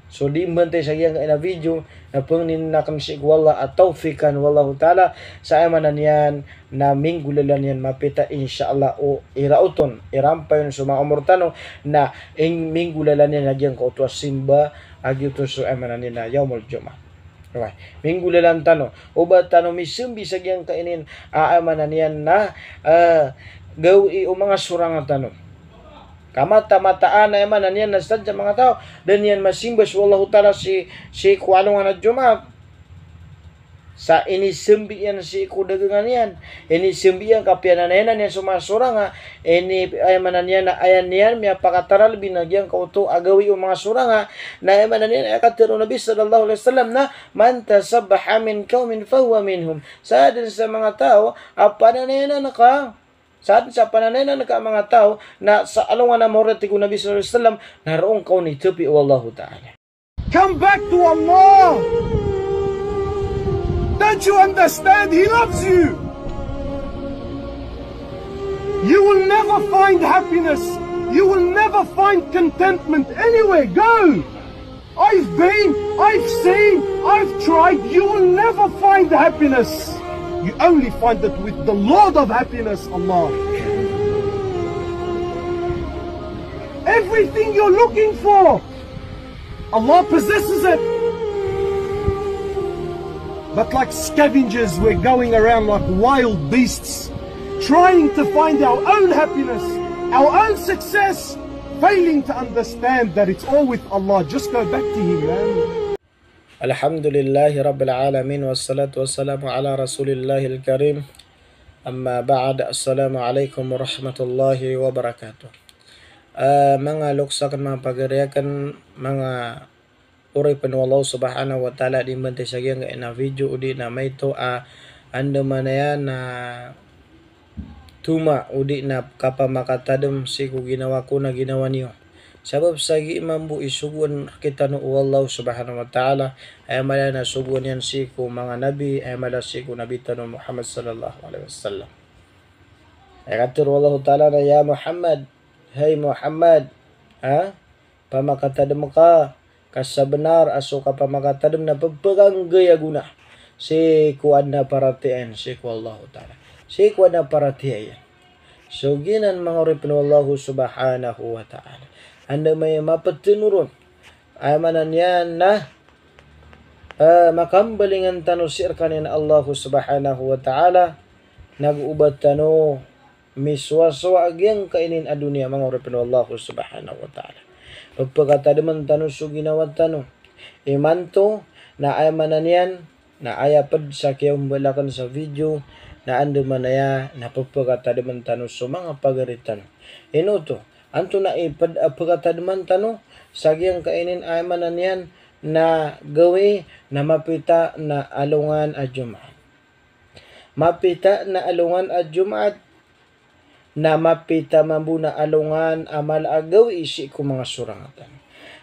So di mbantay sa iyang kaina video na pangninakang si wala at tawfikan wallahu ta'ala sa amanan yan na minggulalan yan mapita insyaallah o irauton irampayon sa mga umurtano na minggulalan yan nagyang kautuas simba agyuto sa amanan yan na yaumul jum'ah. Okay. Minggulalan tano uba tano misumbi sa iyang kainin aamanan yan na gawi o mga surang tano kamata-mataan na yaman yan nasadya mga tao dan yan masimbas wallahu ta'ala si kualungan at Jumat sa inisimbi yan si kudagangan yan inisimbi yan kapiananan yan sumasura nga ini ayamanan yan na ayan yan may pakataral binagyan kauto agawi o mga sura nga na ayamanan yan akatiro Nabi sallallahu alaihi wasallam na man tasabbaha min qaumin fahuwa minhum sa din sa mga tao apananan na naka sa pananayan ng mga tao na sa alungan na morati ko Nabi sallallahu alaihi wasallam naroong kaun itupi wallahu ta'ala. Come back to Allah. Don't you understand? He loves you. You will never find happiness. You will never find contentment anywhere. Go. I've been, I've seen, I've tried. You will never find happiness. You only find it with the Lord of happiness, Allah. Everything you're looking for, Allah possesses it. But like scavengers, we're going around like wild beasts, trying to find our own happiness, our own success, failing to understand that it's all with Allah. Just go back to Him, man. Alhamdulillahi Rabbil Alamin wassalatu wassalamu ala Rasulillahil Karim amma ba'd. Assalamualaikum warahmatullahi wabarakatuh. Mga luksak mga pagariakan mga uri Allah subhanahu wa ta'ala di bantay sa giyang na video udi na may to ando man yan na tuma udi na kapamakatadam si ko ginawa ko na ginawa niyo. Sabab sagi imambu isuguan kita no Allah subhanahu wa ta'ala ay mala na suguan yan si ko mga nabi ay mala si ko nabi tanong Muhammad sallallahu alaihi wasallam. Ay katiro Allah ta'ala na ya Muhammad, hey Muhammad, pamakatadam ka kasabenar aso ka pamakatadam na pagpaganggay aguna si ko na paratian si ko Allah ta'ala. Si ko na paratian. So ginan mga ripin Allah subhanahu wa ta'ala. Anda may mapatinurun amanan yan na makambalingan tano sir kanin Allah subhanahu wa ta'ala nag-ubat tano miswaswa agyang kainin adunia mga uripin Allah subhanahu wa ta'ala pagpagkatadaman tano so ginawat tano imanto na amanan yan na ayapad sa kiyong balakan sa video na ando manaya na pagpagkatadaman tano so mga pagaritan inuto anto na ipagkatadman tano sagyang kainin aymanan yan na gawi na mapita na alungan at Jumat. Mapita na alungan at Jumat na mapita mambuna alungan amal agawi isi ko mga surangatan.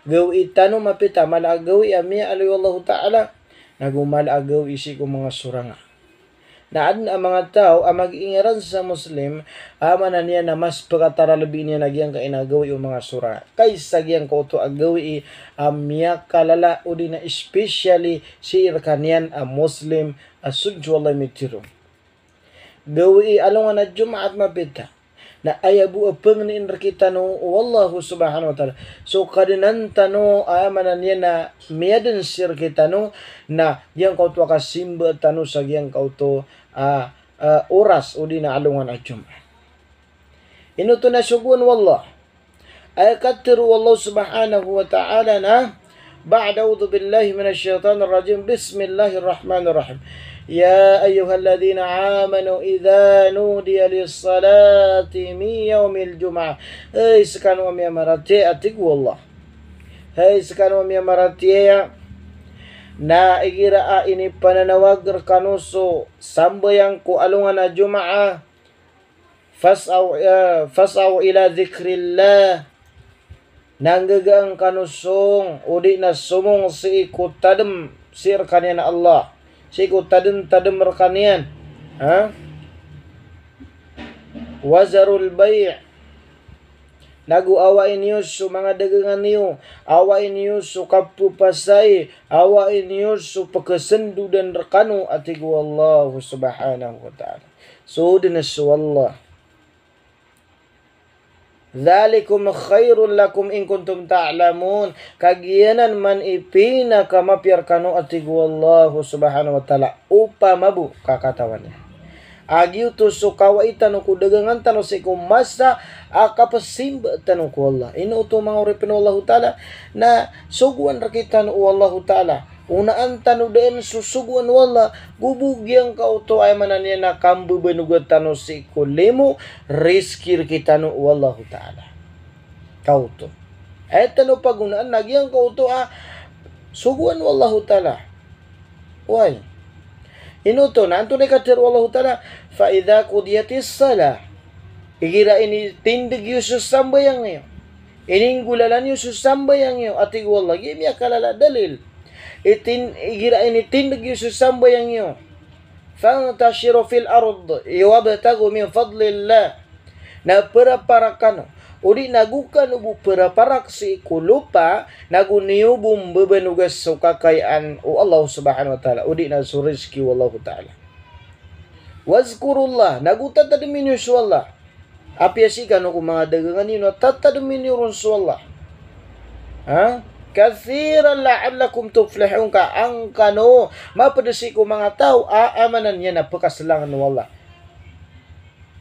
Gawi tano mapita mal agawi amia alayu Allah ta'ala nagumal agawi isi ko mga suranga. Na ang mga tao ang mag-ingaran sa Muslim amanan niya na mas pagkataralabi niya nagyang kainagawi o mga sura kaysa gyang ko to agawi miya kalala o di na especially si irkanyan a Muslim asudjo Allah mitiro gawi alungan na Jumaat mapita na ayabu apeng ni kita no wallahu subhanahu wa ta'ala so kadinan tano amanan niya na miyadan sir kita no na yang kau tu kasimba tano sa yang kau tu oras o di na alungan at Jumaat inuto na sugun wallah ay katiru wallahu subhanahu wa ta'ala na ba'da a'udhu billahi minash shaitanir rajim bismillahirrahmanirrahim يا أيها الذين آمنوا إذا نودي للصلاة من يوم الجمعة هاي سكانوا ميا مراتي أتق والله هاي سكانوا ميا مراتي na igira ini pananawag kanuso sambayang ko alungan na Jumaa fasaw ila dhikrillah nanggagang kanusong udi na sumong si ikutadem sir kanyan Allah siku tadem rekanian wazarul bai' Nagu awa inius su mga dagangan niyo, awa inius su kapupasay, awa inius su pagkasendu dan rekanu atigu Allah subhanahu wa ta'ala. So dinasu Allah. Dzalikum khairul lakum in kuntum ta'lamun. Kagianan man ipina kamapiar kanu atigu Allah subhanahu wa ta'ala. Upama bu kakatawannya. Agiu tu sukawa itanu ku dagangan tanu siku masa akapasimba tanu ku Allah. Ino tu manguripin Allah Ta'ala na suguan rakitan Allah Ta'ala. Unaan tanu den susuguan wala gubugyang kau to ay mananya na kambu benugat tanu siku lemu rizkir kitanu Allah Ta'ala. Kau to. Tanu pagunaan nagyang kau to suguan Allah Ta'ala. Why? Inuto na anto nekatir Allah Ta'ala fa idza qudiyatis salah. Igira ini tindig Yusuf sambayang niyo. Ining gulalan Yusuf sambayang niyo ati wallah gimi akalala dalil. Igira ini tindig Yusuf sambayang niyo. Fantashiru fil ard wabtagu min fadlillah. Na para udi nagukan ubu parak si kulupa naguniubum bebenugas sukakayaan Allah subhanahu wa ta'ala udi na surizki wallahu ta'ala wazkurullah nagutat tadminu Allah api asikan ko mga dagangan yun tatadminu Allah kathiran la'allakum tuflihun ka ang kano mapadasi ko mga tao aamanan niya na pagkasalangan ng Allah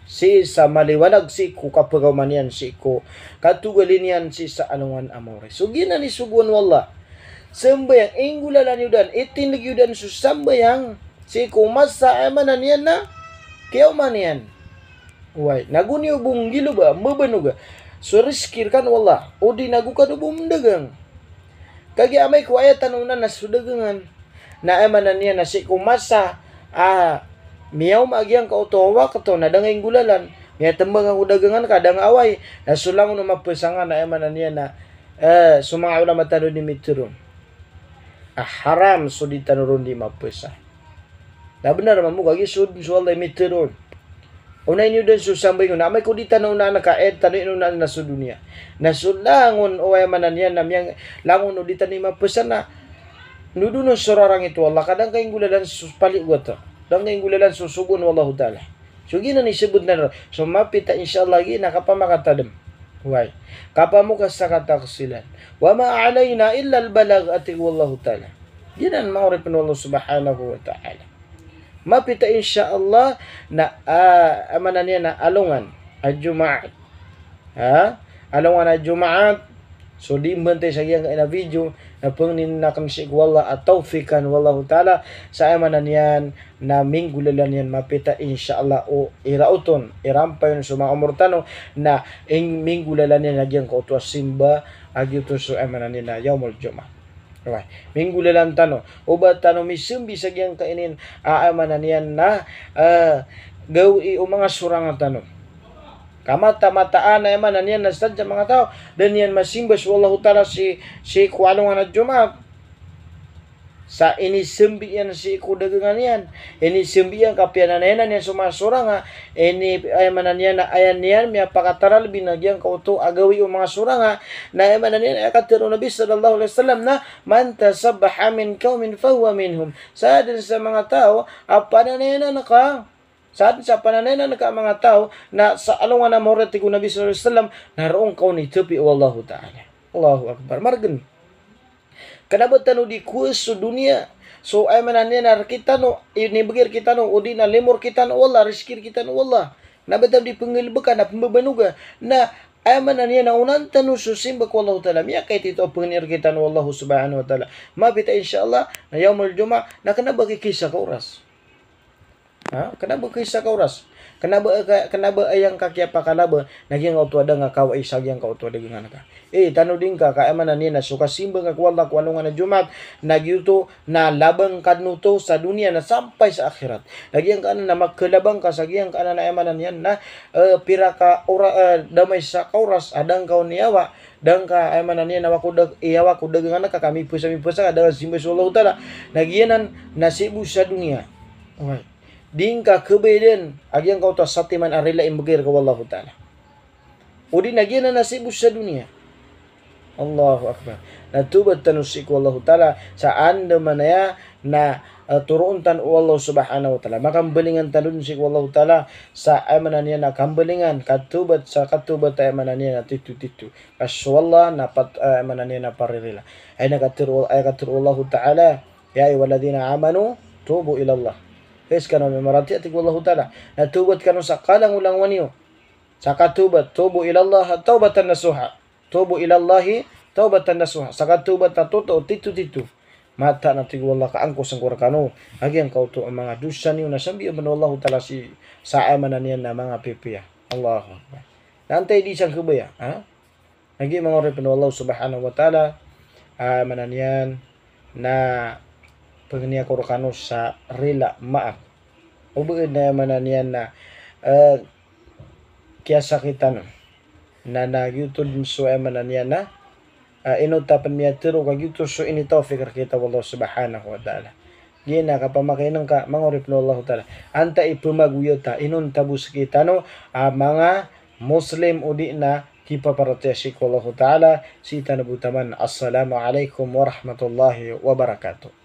si sa maliwanag si ko kapagaman yan si ko katugalin yan si sa anungan amore. So gina ni suguan wala. Sembayang ingulalan yudan itindig yudan susambayang si ko masa amanan yan na kiyaw man yan. Uway, naguni ubong gilo ba mabanuga. So riskir kan wala. O di nagukan ubong dagang. Kagi amay ko ayat tanunan na sudagangan na amanan yan na si ko masa miyaw maagyang kautowa kato na dangay gulalan. Miya tembang ang udagangan kadang away. Nasulang no mapasangan na emanan niya na sumanga ulama tano ni miturun. Haram so di tanurun di mapasa. Na benar mamu kagi sud sual di miturun. Una inyo din susambay ko na may ko di tanaw na nakaed tano ino na sa dunia. Nasulangon o emanan niya na miyang langon o di tano mapasa na nuduno sorarang ito Allah kadang kayong gulalan suspalik ko to. Dan yang gulalan susubun wallahu ta'ala. So gina ni sebut na so mapita insyaallah gina kapamakatadam. Why? Kapamuka sa kataksilan. Wa ma alayna illa al-balag ati wallahu ta'ala. Gina mauripin wallahu subhanahu wa ta'ala. Mapita insyaallah na amanan niya na alungan al-Jum'at. Alungan al-Jum'at. So di mbantay sa iyang ina video na pangninakam si wala at tawfikan wallahu ta'ala sa amanan yan na minggulalan yan mapita insyaallah o irauton irampayon sa mga umurtano na minggulalan yan nagyang kautuwa simba agyuto sa amanan yan na yaumul Jum'ah. Right. Minggulalan tano uba tano misumbi sa iyang kainin amanan yan na gawi o mga surangan tano kamata-mataan na yaman yan nasadya mga tao dan yan masimbas wallahu ta'ala si kualungan at Jumat sa inisimbi yan si kudagangan yan inisimbi yan kapiananan yan sumasuranga ayamanan yan na ayan yan may pakataral binagyang kauto agawi o mga suranga na ayamanan yan akatiro Nabi sallallahu alaihi wasallam na man tasabbaha min qaumin fahuwa minhum sa din sa mga tao apananan na ka saat sa pananayan ng mga tao na sa alungan na mahurati ko Nabi sallallahu alaihi wasallam naroong kau ni tepi wallahu ta'ala. Allahu akbar. Margan. Kenapa tanu di kuis dunia? So ay mananya na kita no ini begir kita no udi na lemur kita no wallah rizkir kita no wallah. Na betul di pengilbekan na pembebanuga na ay mananya na unan tanu susimba ko Allah ta'ala. Miya kahit ito pengir kita no wallahu subhanahu wa ta'ala. Mabita insyaallah na yaumul Jum'ah na kenapa kikisah ka oras? Kenapa kisah kau ras? Kenapa ayang kaki apa kalaba naging auto ada nga kau isag yang kau auto ada dengan ka. Tanu din ka amanan niya na suka simba ka wala kualungan na Jumat nagyuto na labang kadnuto sa dunia na sampai sa akhirat. Nagyang ka na magkalabang ka sa giyang ka na amanan yan na pira ka damay sa kauras adang kau niyawa dan ka amanan niya na wakudag iyawa kudag nga ka kami pusa ada simba sallallahu ta'ala nagyanan nasibu sa dunia. Okay. Dingka kebeden agyang kau ta satiman arila imbagir ka wallahu ta'ala. udi nagiana nasibus sa dunia. Allahu akbar. Natubat tanusik wallahu taala sa anda manaya na turuntan Allah subhanahu wa taala. Maka belingan talun sik wallahu taala sa amananya na kambelingan katubat sa katubat amananya na titu-titu. Aswallah na pat amananya na paririla. Ay nakatur Allah taala ya ayyuhalladzina amanu tubu ila Allah. Wes kana memarati atik wallahu taala. Natubat kanu sa kalang ulang waniyo. Sa katubat tubu ila Allah taubatan nasuha. Tubu ila Allahi taubatan nasuha. Sa katubat na totoo titu-titu. Mata nanti wallah ka angko sangkura kanu agi ang kau tu mga dosa niyo na sabi man wallah taala si sa amanan niya na mga pipiya. Allahu akbar. Nantay di sang kubaya, ha? Agi mga ore pen wallah subhanahu wa taala amanan yan na pagniya ko kanu sa rila maak. Ubuid na amanan yan na kaya sakitan na nagyutod so amanan yan na inutapan miya tiro kag yuto so ini tawfik kita wallahu subhanahu wa ta'ala. Gina kapamakinan ka mangorip no Allah taala. Anta ipumaguyota inun tabus kita no mga Muslim udi na kipaparatesik wallahu taala si tanabutaman. Assalamu alaikum warahmatullahi wabarakatuh.